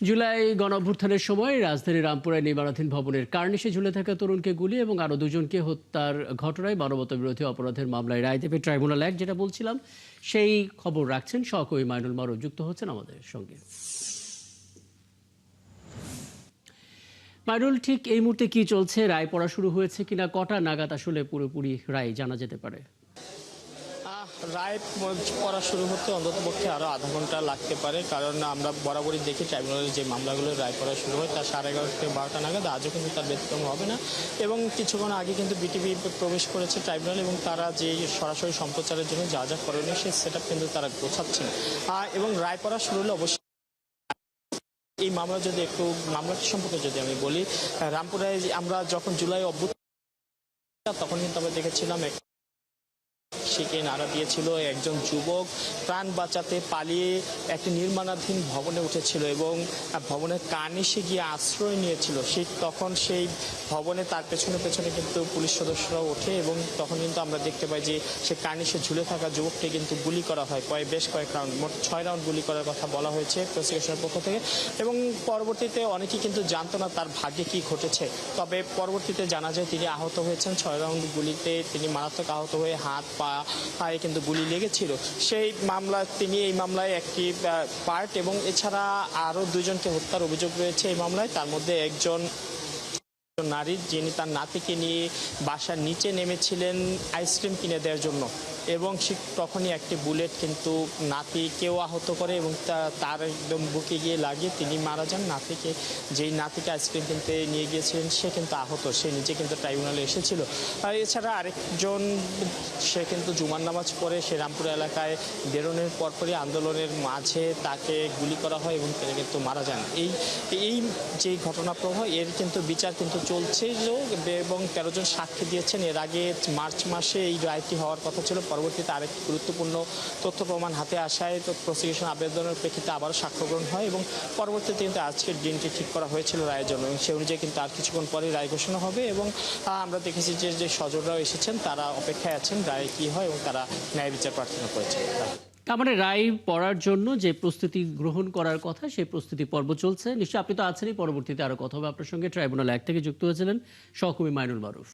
জুলাই গণঅভ্যুত্থানের সময় রাজধানীর রামপুরায় নির্মাণাধীন ভবনের কার্নিশে ঝুলে থাকা তরুণকে গুলি এবং আরও দুজনকে হত্যার ঘটনায় মানবতাবিরোধী অপরাধের মামলায় রায় দেবে ট্রাইব্যুনাল ১, যেটা বলছিলাম সেই খবর রাখছেন সহকর্মী মাইনুল মারুফ, যুক্ত হচ্ছেন আমাদের সঙ্গে। মাইনুল, ঠিক এই মুহূর্তে কি চলছে? রায় পড়া শুরু হয়েছে কিনা? কটা নাগাদ আসলে পুরোপুরি রায় জানা যেতে পারে? রায় পড়া শুরু হতে অন্ততপক্ষে আরও আধা ঘন্টা লাগতে পারে, কারণ আমরা বরাবরই দেখি ট্রাইব্যুনালের যে মামলাগুলোর রায় পড়া শুরু হয় তার 11:30 থেকে 12টা নাগাদ। আজও কিন্তু তার ব্যতিক্রম হবে না। এবং কিছুক্ষণ আগে কিন্তু বিটিভি প্রবেশ করেছে ট্রাইব্যুনাল এবং তারা যে সরাসরি সম্প্রচারের জন্য যা যা করণীয় সেই সেট আপ কিন্তু তারা গোছাচ্ছেন। এবং রায় পড়া শুরু হলে অবশ্যই এই মামলা যদি একটু মামলাটি সম্পর্কে যদি আমি বলি, রামপুরায় আমরা যখন জুলাই অভ্যুত্থান তখন কিন্তু আমরা দেখেছিলাম সেকে নাড়া দিয়েছিল একজন যুবক প্রাণ বাঁচাতে পালিয়ে একটি নির্মাণাধীন ভবনে উঠেছিল এবং ভবনের কার্নিশে গিয়ে আশ্রয় নিয়েছিল। তখন সেই ভবনে তার পেছনে পেছনে কিন্তু পুলিশ সদস্যরাও ওঠে এবং তখন কিন্তু আমরা দেখতে পাই যে সে কার্নিশে ঝুলে থাকা যুবককে কিন্তু গুলি করা হয়, বেশ কয়েক রাউন্ড, মোট 6 রাউন্ড গুলি করার কথা বলা হয়েছে প্রসিকিউশনের পক্ষ থেকে। এবং পরবর্তীতে অনেকেই কিন্তু জানতো না তার ভাগ্যে কি ঘটেছে, তবে পরবর্তীতে জানা যায় তিনি আহত হয়েছেন 6 রাউন্ড গুলিতে। তিনি মারাত্মক আহত হয়ে হাত পায়ে কিন্তু গুলি লেগেছিল। সেই মামলা তিনি এই মামলায় একটি পার্ট এবং এছাড়া আরও দুজনকে হত্যার অভিযোগ রয়েছে এই মামলায়। তার মধ্যে একজন নারী, যিনি তার নাতিকে নিয়ে বাসার নিচে নেমেছিলেন আইসক্রিম কিনে দেওয়ার জন্য এবং সে তখনই একটি বুলেট কিন্তু নাতিকেও আহত করে এবং তার একদম বুকে গিয়ে লাগিয়ে তিনি মারা যান। যেই নাতিকে আইসক্রিম কিনতে নিয়ে গিয়েছিলেন সে কিন্তু আহত, সে নিজে কিন্তু ট্রাইব্যুনালে এসেছিল। আর এছাড়া আরেকজন, সে কিন্তু জুমার নামাজ পড়ে সে রামপুরা এলাকায় বেরোনোর পরপরই আন্দোলনের মাঝে তাকে গুলি করা হয় এবং তিনি কিন্তু মারা যান। এই যে ঘটনা প্রবাহ এর কিন্তু বিচার কিন্তু চলছে এবং 13 জন সাক্ষী দিয়েছেন। এর আগে মার্চ মাসে এই রায়টি হওয়ার কথা ছিল, পরবর্তীতে আরেকটি গুরুত্বপূর্ণ তথ্য প্রমাণ হাতে আসায় তো প্রসিকিউশন আবেদনের প্রেক্ষিতে আবারও সাক্ষ্য গ্রহণ হয় এবং পরবর্তীতে কিন্তু আজকের দিনটি ঠিক করা হয়েছিল রায়ের জন্য এবং সে অনুযায়ী কিন্তু আর কিছুক্ষণ পরে রায় ঘোষণা হবে। এবং আমরা দেখেছি যে স্বজনরাও এসেছেন, তারা অপেক্ষায় আছেন রায় কি হয় এবং তারা ন্যায় বিচার প্রার্থনা করেছেন। তার মানে রায় পড়ার জন্য যে প্রস্তুতি গ্রহণ করার কথা সেই প্রস্তুতি পর্ব চলছে। নিশ্চয়ই আপনি তো আছেনই, পরবর্তীতে আরো কথা হবে আপনার সঙ্গে। ট্রাইব্যুনাল 1 থেকে যুক্ত হয়েছিলেন সহকর্মী মাইনুল মারুফ।